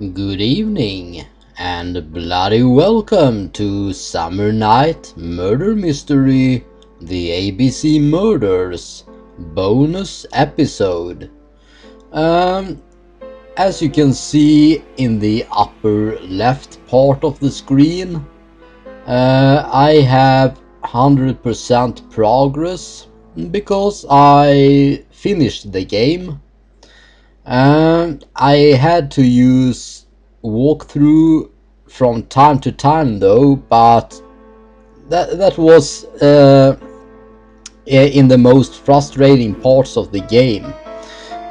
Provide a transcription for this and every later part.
Good evening, and bloody welcome to Summer Night Murder Mystery, the ABC Murders bonus episode. Um, as you can see in the upper left part of the screen, I have 100% progress because I finished the game. I had to use walkthrough from time to time though, but that was in the most frustrating parts of the game.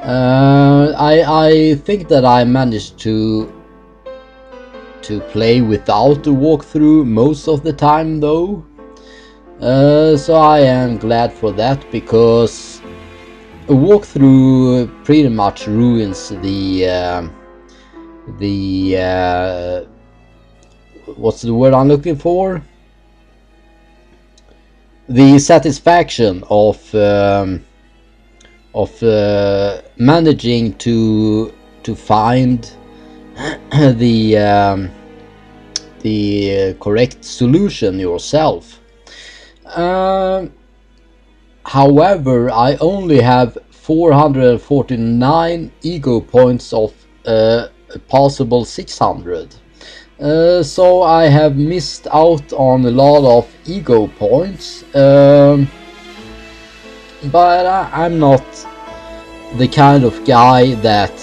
I think that I managed to play without the walkthrough most of the time though. So I am glad for that, because a walkthrough pretty much ruins the what's the word I'm looking for? The satisfaction of managing to find the correct solution yourself. However, I only have 449 ego points of a possible 600. So I have missed out on a lot of ego points. But I'm not the kind of guy that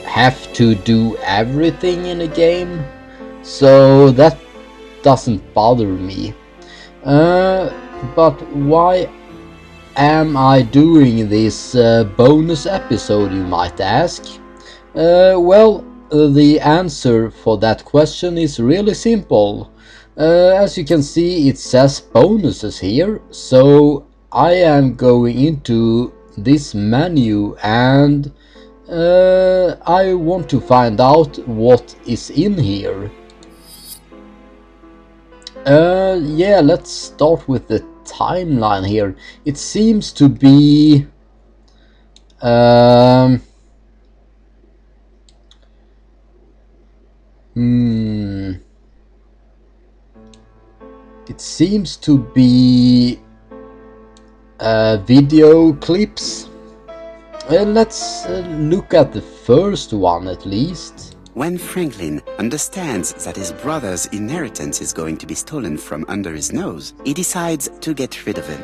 have to do everything in a game, so that doesn't bother me. But why am I doing this bonus episode, you might ask? Well, the answer for that question is really simple. As you can see, it says bonuses here, so I am going into this menu and I want to find out what is in here. Yeah, let's start with the timeline here. It seems to be it seems to be video clips. Let's look at the first one at least. When Franklin understands that his brother's inheritance is going to be stolen from under his nose, he decides to get rid of him.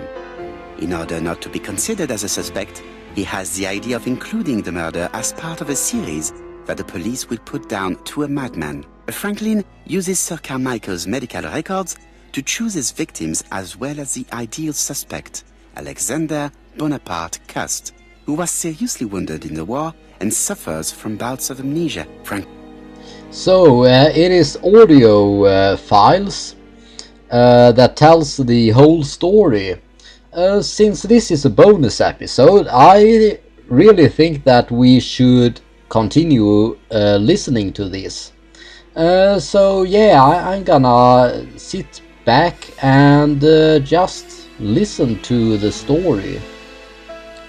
In order not to be considered as a suspect, he has the idea of including the murder as part of a series that the police will put down to a madman. Franklin uses Sir Carmichael's medical records to choose his victims as well as the ideal suspect, Alexander Bonaparte Cust, who was seriously wounded in the war and suffers from bouts of amnesia. So it is audio files that tells the whole story. Since this is a bonus episode, I really think that we should continue listening to this. So yeah, I'm gonna sit back and just listen to the story.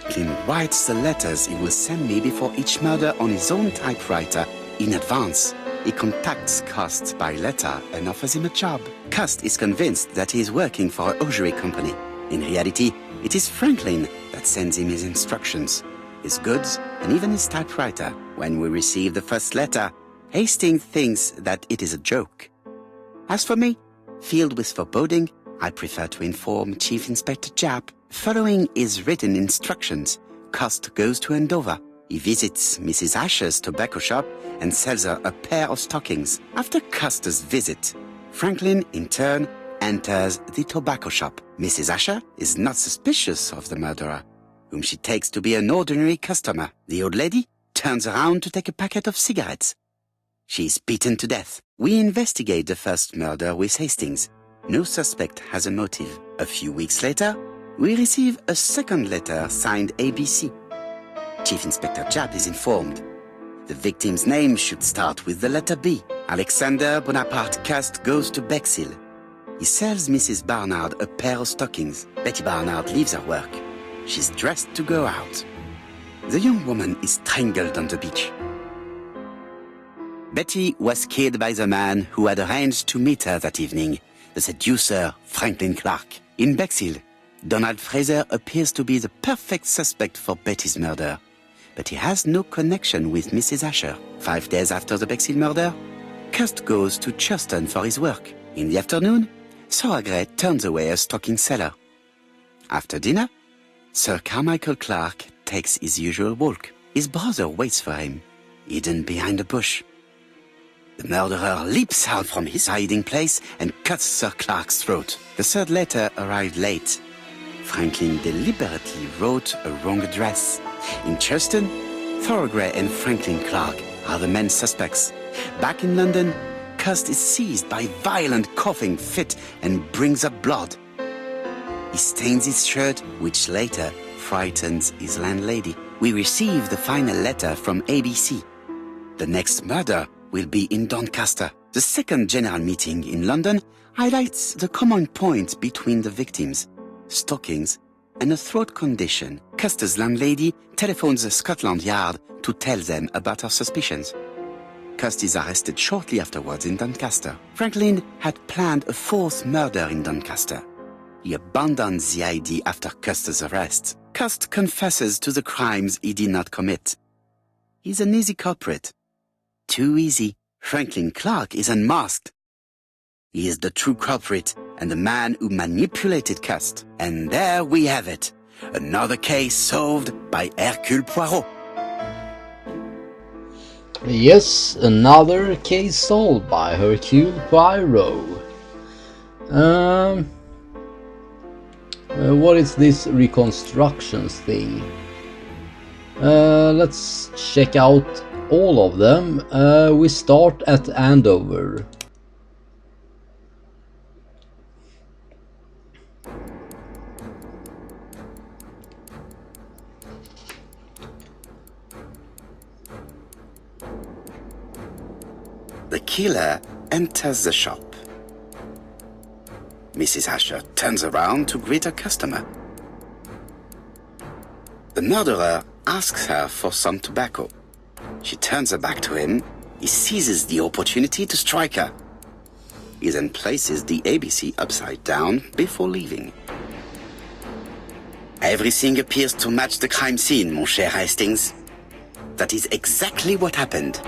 Franklin writes the letters he will send me before each murder on his own typewriter in advance. He contacts Cust by letter and offers him a job. Cust is convinced that he is working for a hosiery company. In reality, it is Franklin that sends him his instructions, his goods, and even his typewriter. When we receive the first letter, Hastings thinks that it is a joke. As for me, filled with foreboding, I prefer to inform Chief Inspector Japp. Following his written instructions, Cust goes to Andover. He visits Mrs. Asher's tobacco shop and sells her a pair of stockings. After Cust's visit, Franklin, in turn, enters the tobacco shop. Mrs. Asher is not suspicious of the murderer, whom she takes to be an ordinary customer. The old lady turns around to take a packet of cigarettes. She is beaten to death. We investigate the first murder with Hastings. No suspect has a motive. A few weeks later, we receive a second letter signed ABC. Chief Inspector Japp is informed. The victim's name should start with the letter B. Alexander Bonaparte Cust goes to Bexhill. He sells Mrs. Barnard a pair of stockings. Betty Barnard leaves her work. She's dressed to go out. The young woman is strangled on the beach. Betty was killed by the man who had arranged to meet her that evening, the seducer Franklin Clark. In Bexhill, Donald Fraser appears to be the perfect suspect for Betty's murder, but he has no connection with Mrs. Asher. 5 days after the Bexhill murder, Cust goes to Churston for his work. In the afternoon, Soagre turns away a stocking seller. After dinner, Sir Carmichael Clark takes his usual walk. His brother waits for him, hidden behind a bush. The murderer leaps out from his hiding place and cuts Sir Clark's throat. The third letter arrived late. Franklin deliberately wrote a wrong address. In Churston, Thorogray and Franklin Clark are the main suspects. Back in London, Cust is seized by violent coughing fit and brings up blood. He stains his shirt, which later frightens his landlady. We receive the final letter from ABC. The next murder will be in Doncaster. The second general meeting in London highlights the common point between the victims: stockings and a throat condition. Custer's landlady telephones Scotland Yard to tell them about her suspicions. Cust is arrested shortly afterwards in Doncaster. Franklin had planned a fourth murder in Doncaster. He abandons the idea after Custer's arrest. Cust confesses to the crimes he did not commit. He's an easy culprit. Too easy. Franklin Clark is unmasked. He is the true culprit and the man who manipulated Cust. And there we have it. Another case solved by Hercule Poirot. Yes, another case solved by Hercule Poirot. What is this reconstructions thing? Let's check out all of them. We start at Andover. The killer enters the shop. Mrs. Asher turns around to greet a customer. The murderer asks her for some tobacco. She turns her back to him. He seizes the opportunity to strike her. He then places the ABC upside down before leaving. Everything appears to match the crime scene, mon cher Hastings. That is exactly what happened.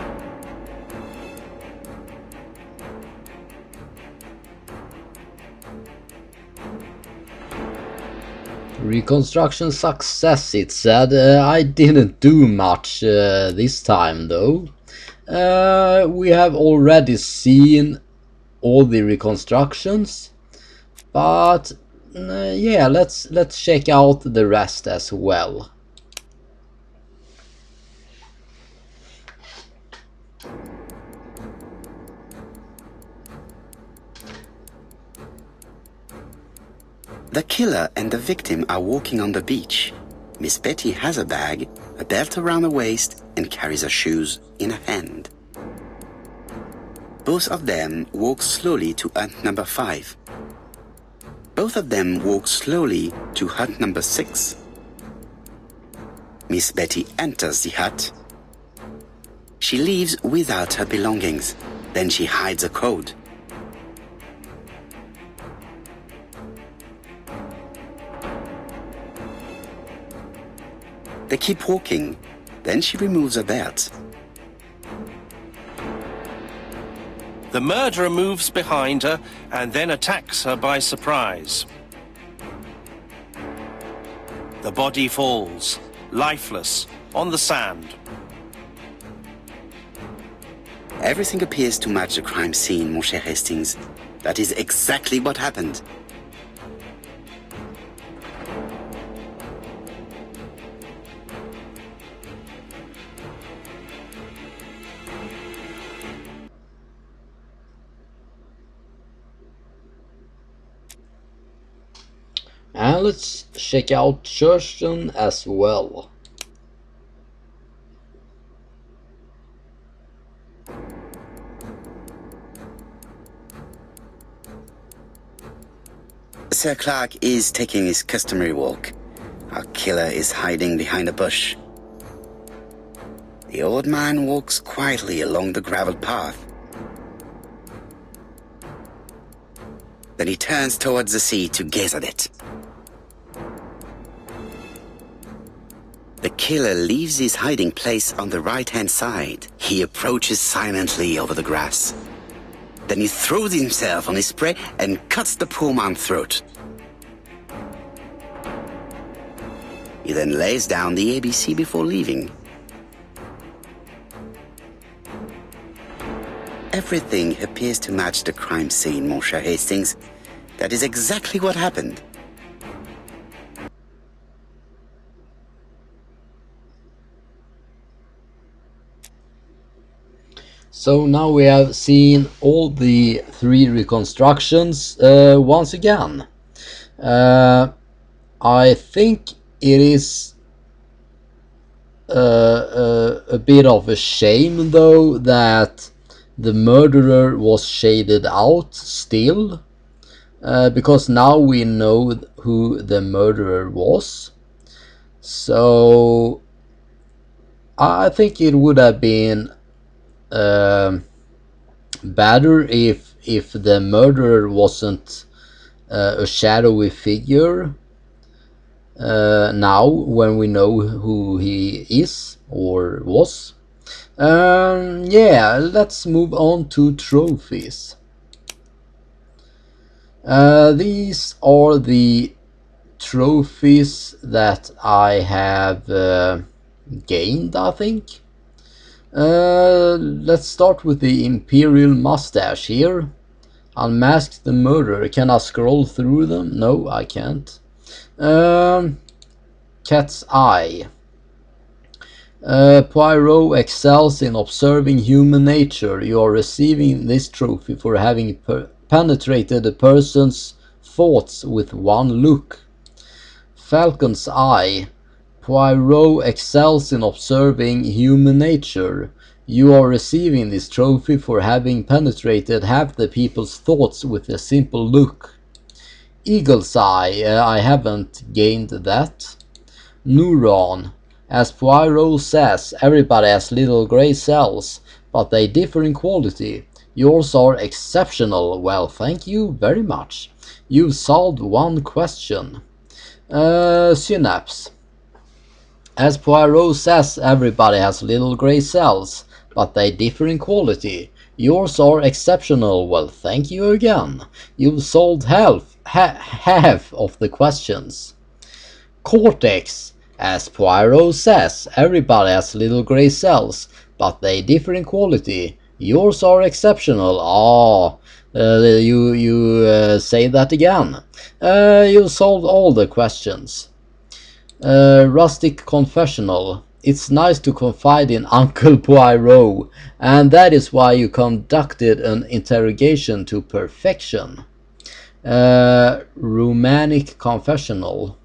Reconstruction success, it said. I didn't do much this time though. We have already seen all the reconstructions, but yeah, let's check out the rest as well. The killer and the victim are walking on the beach. Miss Betty has a bag, a belt around her waist, and carries her shoes in her hand. Both of them walk slowly to hut number 5. Both of them walk slowly to hut number 6. Miss Betty enters the hut. She leaves without her belongings. Then she hides a code. They keep walking. Then she removes her belt. The murderer moves behind her and then attacks her by surprise. The body falls, lifeless, on the sand. Everything appears to match the crime scene, mon cher Hastings. That is exactly what happened. And let's check out Churston as well. Sir Clark is taking his customary walk. Our killer is hiding behind a bush. The old man walks quietly along the gravel path. Then he turns towards the sea to gaze at it. The killer leaves his hiding place on the right-hand side. He approaches silently over the grass. Then he throws himself on his prey and cuts the poor man's throat. He then lays down the ABC before leaving. Everything appears to match the crime scene, Monsieur Hastings. That is exactly what happened. So now we have seen all the 3 reconstructions once again. I think it is a bit of a shame though that the murderer was shaded out still, because now we know who the murderer was. So I think it would have been better if the murderer wasn't a shadowy figure now when we know who he is or was. Yeah, let's move on to trophies. These are the trophies that I have gained, I think. Let's start with the Imperial Mustache here. Unmask the Murderer. Can I scroll through them? No, I can't. Cat's Eye. Poirot excels in observing human nature. You are receiving this trophy for having penetrated a person's thoughts with one look. Falcon's Eye. Poirot excels in observing human nature. You are receiving this trophy for having penetrated half the people's thoughts with a simple look. Eagle's Eye. I haven't gained that. Neuron. As Poirot says, everybody has little grey cells, but they differ in quality. Yours are exceptional. Well, thank you very much. You've solved one question. Synapse. As Poirot says, everybody has little grey cells, but they differ in quality. Yours are exceptional. Well, thank you again. You've solved half of the questions. Cortex. As Poirot says, everybody has little grey cells, but they differ in quality. Yours are exceptional. You say that again. You solved all the questions. Rustic Confessional. It's nice to confide in Uncle Poirot, and that is why you conducted an interrogation to perfection. Romantic Confessional.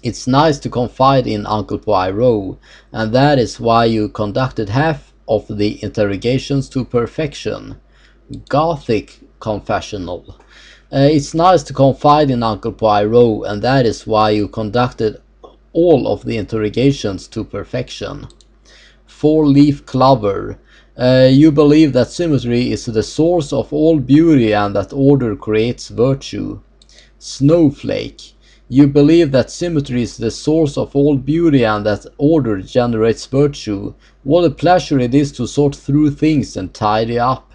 It's nice to confide in Uncle Poirot, and that is why you conducted half of the interrogations to perfection. Gothic Confessional. It's nice to confide in Uncle Poirot, and that is why you conducted all of the interrogations to perfection. Four-leaf clover. You believe that symmetry is the source of all beauty and that order creates virtue. Snowflake. You believe that symmetry is the source of all beauty and that order generates virtue. What a pleasure it is to sort through things and tidy up.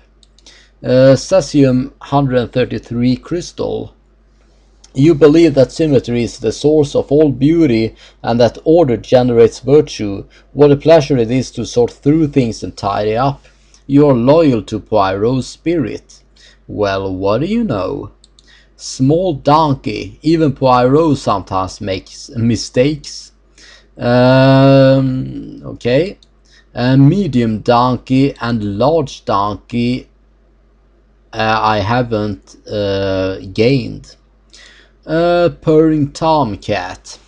Cesium 133 crystal. You believe that symmetry is the source of all beauty and that order generates virtue. What a pleasure it is to sort through things and tidy up. You are loyal to Poirot's spirit. Well, what do you know? Small donkey. Even Poirot sometimes makes mistakes. Okay. Medium donkey and large donkey I haven't gained. Purring tomcat.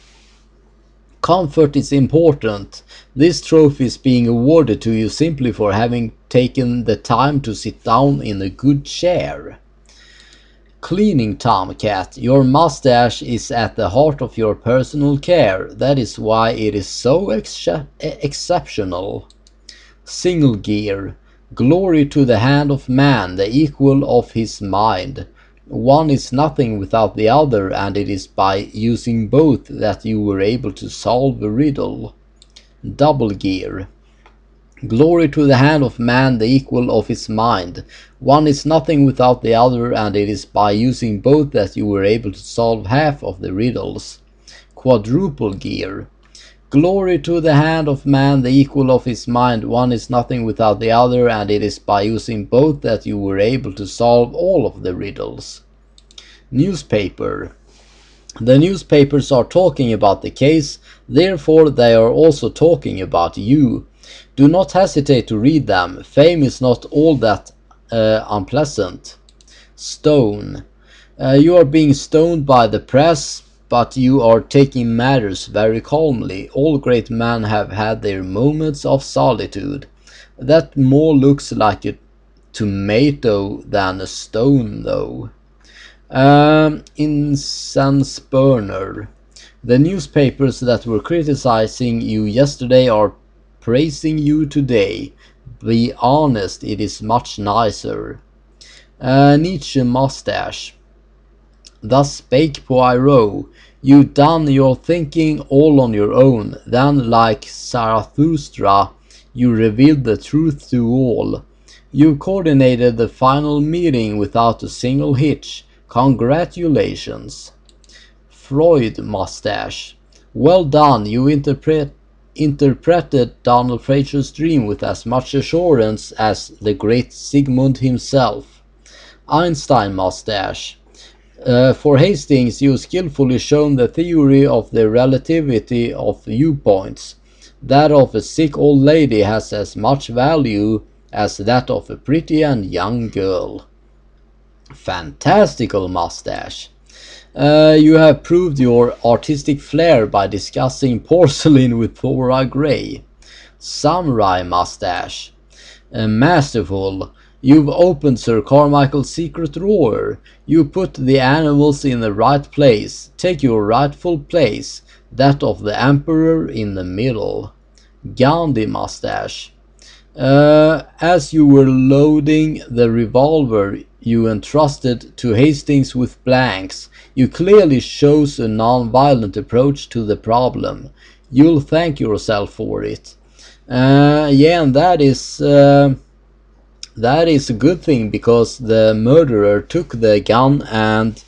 Comfort is important. This trophy is being awarded to you simply for having taken the time to sit down in a good chair. Cleaning Tomcat, your mustache is at the heart of your personal care. That is why it is so exceptional. Single Gear, glory to the hand of man, the equal of his mind. One is nothing without the other, and it is by using both that you were able to solve a riddle. Double Gear, glory to the hand of man, the equal of his mind. One is nothing without the other, and it is by using both that you were able to solve half of the riddles. Quadruple Gear, glory to the hand of man, the equal of his mind. One is nothing without the other, and it is by using both that you were able to solve all of the riddles. Newspaper, the newspapers are talking about the case, therefore they are also talking about you. Do not hesitate to read them. Fame is not all that unpleasant. Stone, you are being stoned by the press, but you are taking matters very calmly. All great men have had their moments of solitude. That more looks like a tomato than a stone, though. Incense burner, the newspapers that were criticizing you yesterday are praising you today. Be honest, it is much nicer. Nietzsche mustache, thus spake Poirot. You done your thinking all on your own, then like Zarathustra you revealed the truth to all. You coordinated the final meeting without a single hitch. Congratulations. Freud mustache, well done, you interpreted Donald Fraser's dream with as much assurance as the great Sigmund himself. Einstein mustache, for Hastings you skillfully shown the theory of the relativity of viewpoints. That of a sick old lady has as much value as that of a pretty and young girl. Fantastical mustache. You have proved your artistic flair by discussing porcelain with Thora Grey. Samurai mustache. Masterful. You've opened Sir Carmichael's secret drawer. You put the animals in the right place. Take your rightful place, that of the Emperor, in the middle. Gandhi mustache. As you were loading the revolver you entrusted to Hastings with blanks, you clearly chose a non-violent approach to the problem. You'll thank yourself for it. Yeah, and that is a good thing, because the murderer took the gun and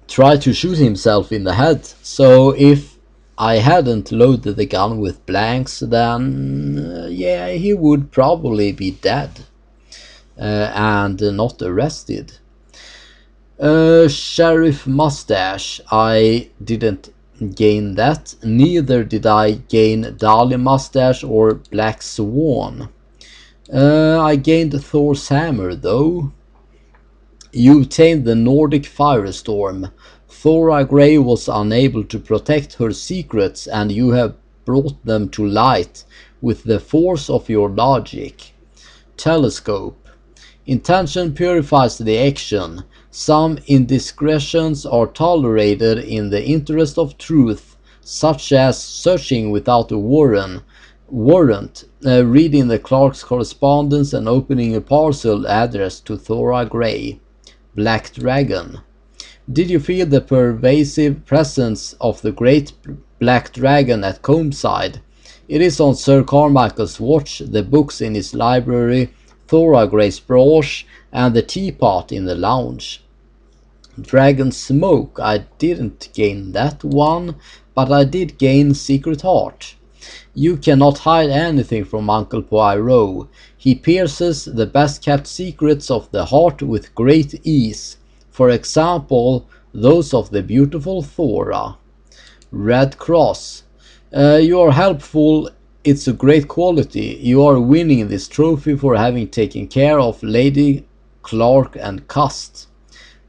tried to shoot himself in the head. So if I hadn't loaded the gun with blanks, then yeah, he would probably be dead and not arrested. Sheriff mustache, I didn't gain that. Neither did I gain Dali mustache or Black Swan. I gained Thor's hammer, though. You obtained the Nordic firestorm. Thora Grey was unable to protect her secrets, and you have brought them to light with the force of your logic. Telescope. Intention purifies the action. Some indiscretions are tolerated in the interest of truth, such as searching without a warrant, reading the clerk's correspondence and opening a parcel addressed to Thora Grey. Black Dragon. Did you feel the pervasive presence of the great Black Dragon at Combside? It is on Sir Carmichael's watch, the books in his library, Thora Grey's brooch, and the teapot in the lounge. Dragon Smoke, I didn't gain that one, but I did gain Secret Heart. You cannot hide anything from Uncle Poirot. He pierces the best kept secrets of the heart with great ease. For example, those of the beautiful Thora. Red Cross. You are helpful. It's a great quality. You are winning this trophy for having taken care of Lady Clark and Cust.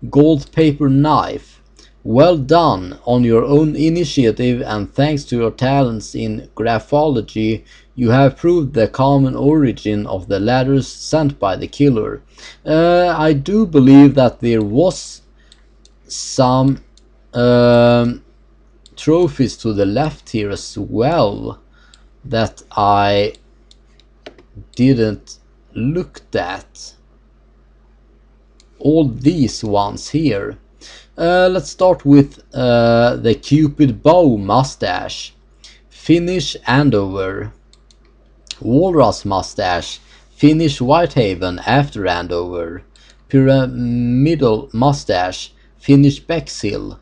Gold paper knife. Well done! On your own initiative and thanks to your talents in graphology, you have proved the common origin of the letters sent by the killer. I do believe that there was some trophies to the left here as well that I didn't look at. All these ones here. Let's start with the Cupid bow mustache, Finnish Andover, Walrus mustache, Finnish Whitehaven after Andover, Pyramidal mustache, Finnish Bexhill,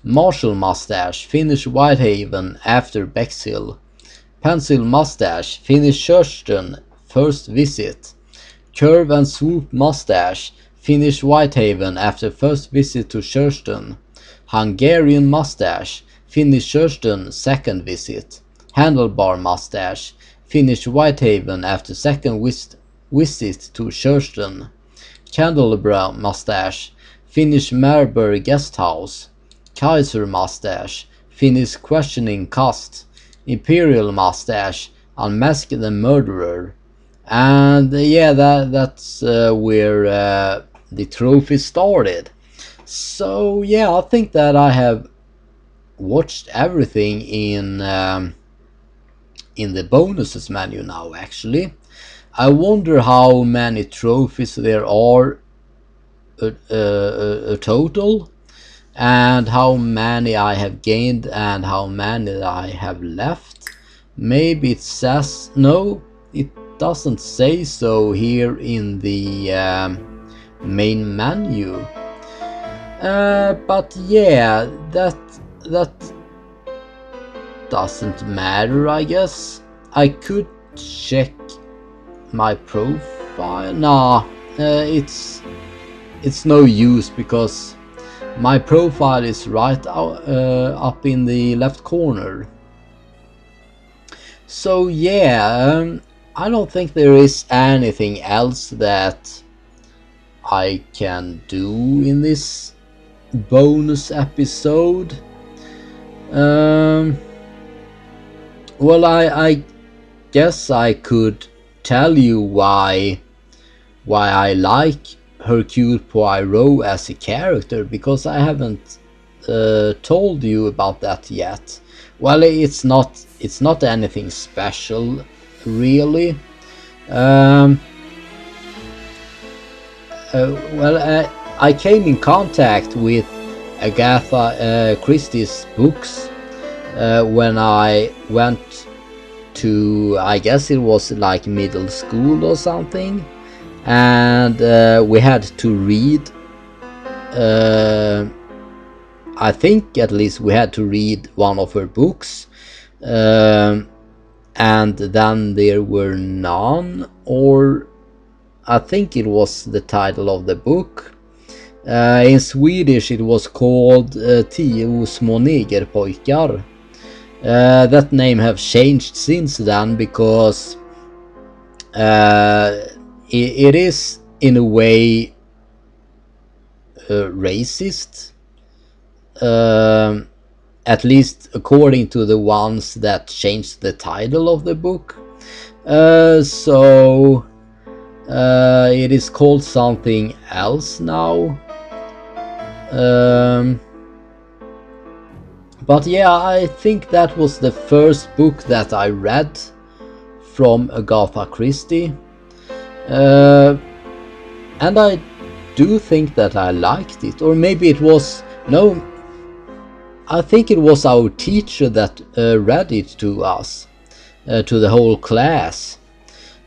Marshall mustache, Finnish Whitehaven after Bexhill, Pencil mustache, Finnish Thurston first visit, Curve and swoop mustache, Finnish Whitehaven after first visit to Thurston, Hungarian mustache, Finnish Thurston second visit, Handlebar mustache, Finnish Whitehaven after second visit to Thurston, Candelabra mustache, Finnish Marburg guest house, Kaiser mustache, Finnish questioning cost, Imperial mustache, Unmask the murderer. And yeah, that's where the trophy started. So yeah, I think that I have watched everything in the bonuses menu now. Actually, I wonder how many trophies there are a total, and how many I have gained and how many I have left. Maybe it says no, it doesn't say so here in the main menu. But yeah, that doesn't matter, I guess. I could check my profile. Nah, it's no use because my profile is right up in the left corner. So yeah, I don't think there is anything else that I can do in this bonus episode. Well, I guess I could tell you why I like Hercule Poirot as a character, because I haven't told you about that yet. Well, it's not anything special, really. I came in contact with Agatha Christie's books when I went to, I guess it was like middle school or something, and we had to read, I think at least we had to read one of her books, and then there were none, or I think it was the title of the book. In Swedish it was called 10 små negerpojkar. That name have changed since then, because it is in a way racist, at least according to the ones that changed the title of the book. So it is called something else now. But yeah, I think that was the first book that I read from Agatha Christie, and I do think that I liked it. Or maybe it was, no, I think it was our teacher that read it to us, to the whole class,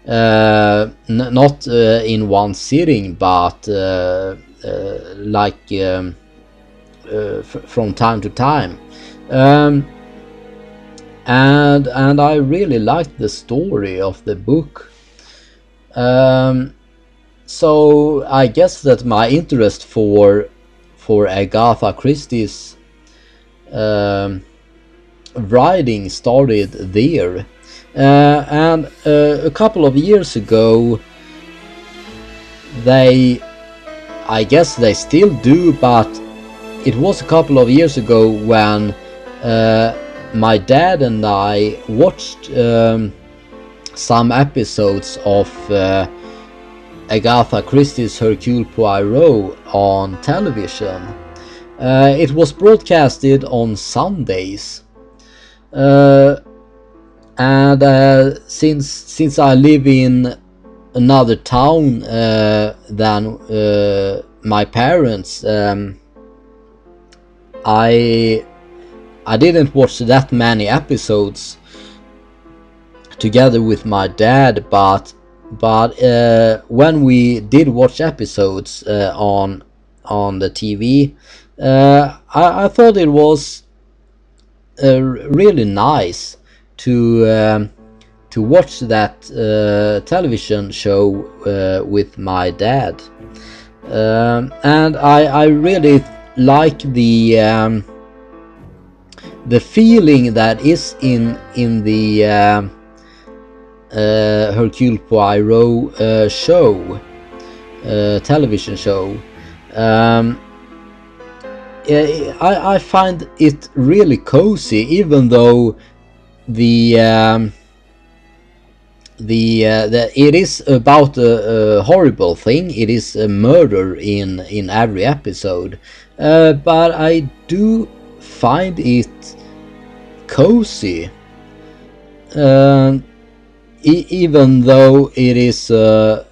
not in one sitting, but like from time to time. And I really liked the story of the book. So I guess that my interest for Agatha Christie's writing started there. And a couple of years ago, I guess they still do, but it was a couple of years ago when my dad and I watched some episodes of Agatha Christie's Hercule Poirot on television. It was broadcasted on Sundays, and since I live in another town than my parents, I didn't watch that many episodes together with my dad, but when we did watch episodes on the TV, I thought it was really nice to watch that television show with my dad, and I really like the feeling that is in the Hercule Poirot show, television show. I find it really cozy, even though it is about a horrible thing. It is a murder in every episode, but I do find it cozy, even though it is a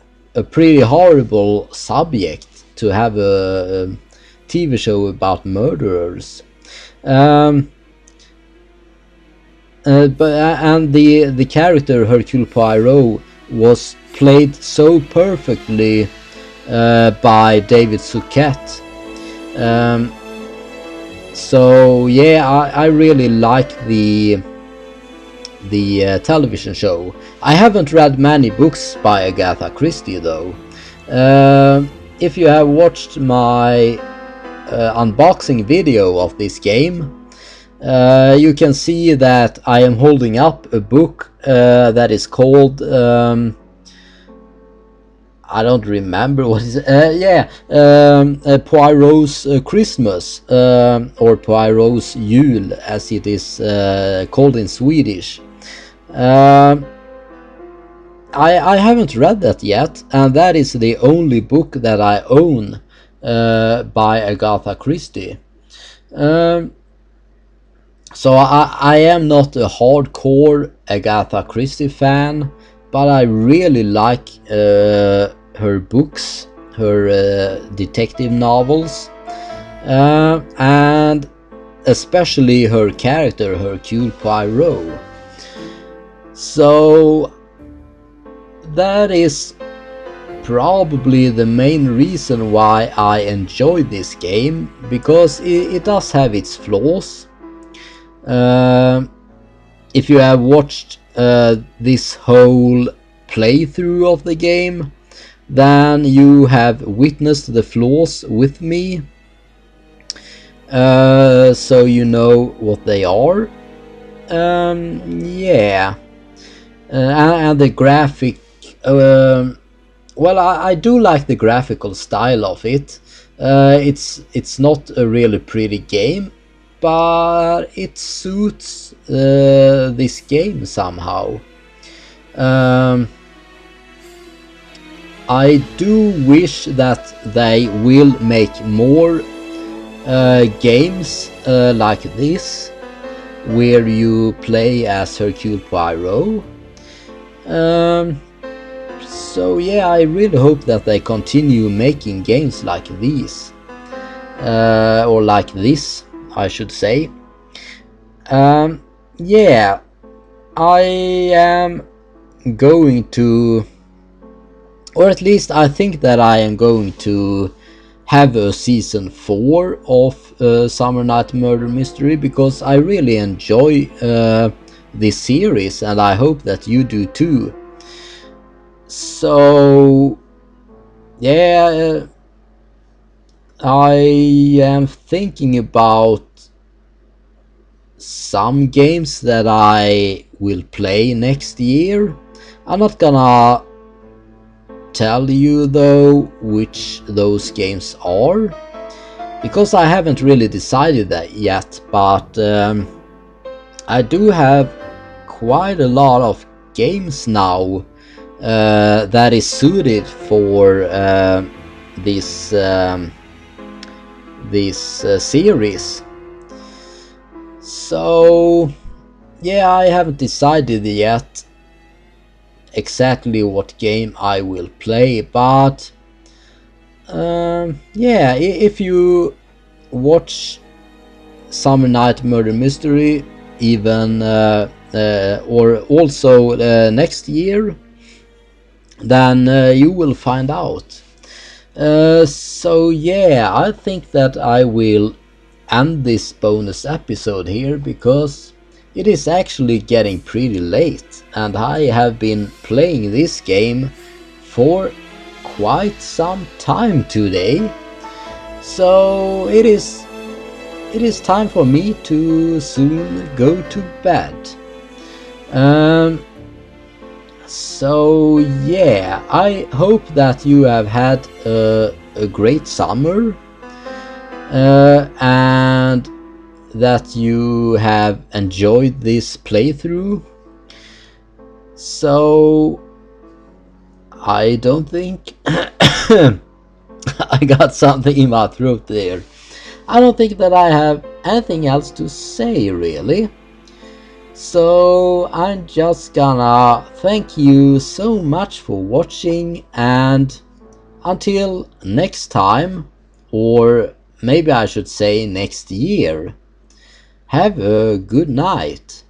pretty horrible subject to have a TV show about murderers. And the character Hercule Poirot was played so perfectly by David Suchet. So yeah, I really like the television show. I haven't read many books by Agatha Christie though. If you have watched my unboxing video of this game, you can see that I am holding up a book that is called I don't remember what is Poirot's Christmas, or Poirot's Jul as it is called in Swedish. I haven't read that yet, and that is the only book that I own by Agatha Christie. So I am not a hardcore Agatha Christie fan, but I really like her books, her detective novels, and especially her character Hercule Poirot. So that is probably the main reason why I enjoy this game, because it does have its flaws. If you have watched this whole playthrough of the game, then you have witnessed the flaws with me, so you know what they are. Yeah, and the graphic, well, I do like the graphical style of it. It's not a really pretty game, but it suits this game somehow. I do wish that they will make more games like this, where you play as Hercule Poirot. So yeah, I really hope that they continue making games like these, or like this, I should say. Yeah, I am going to, or at least I think that I am going to have a season 4 of Summer Night Murder Mystery, because I really enjoy this series, and I hope that you do too. So yeah, I am thinking about some games that I will play next year. I'm not gonna tell you though which those games are, because I haven't really decided that yet, but I do have quite a lot of games now that is suited for this series. So yeah, I haven't decided yet exactly what game I will play, but yeah, if you watch Summer Night Murder Mystery, even or also next year, then you will find out. So yeah, I think that I will end this bonus episode here, because it is actually getting pretty late and I have been playing this game for quite some time today. So it is time for me to soon go to bed. So yeah, I hope that you have had a great summer and that you have enjoyed this playthrough. So I don't think I got something in my throat there. I don't think that I have anything else to say really. So I'm just gonna thank you so much for watching, and until next time, or maybe I should say next year, have a good night.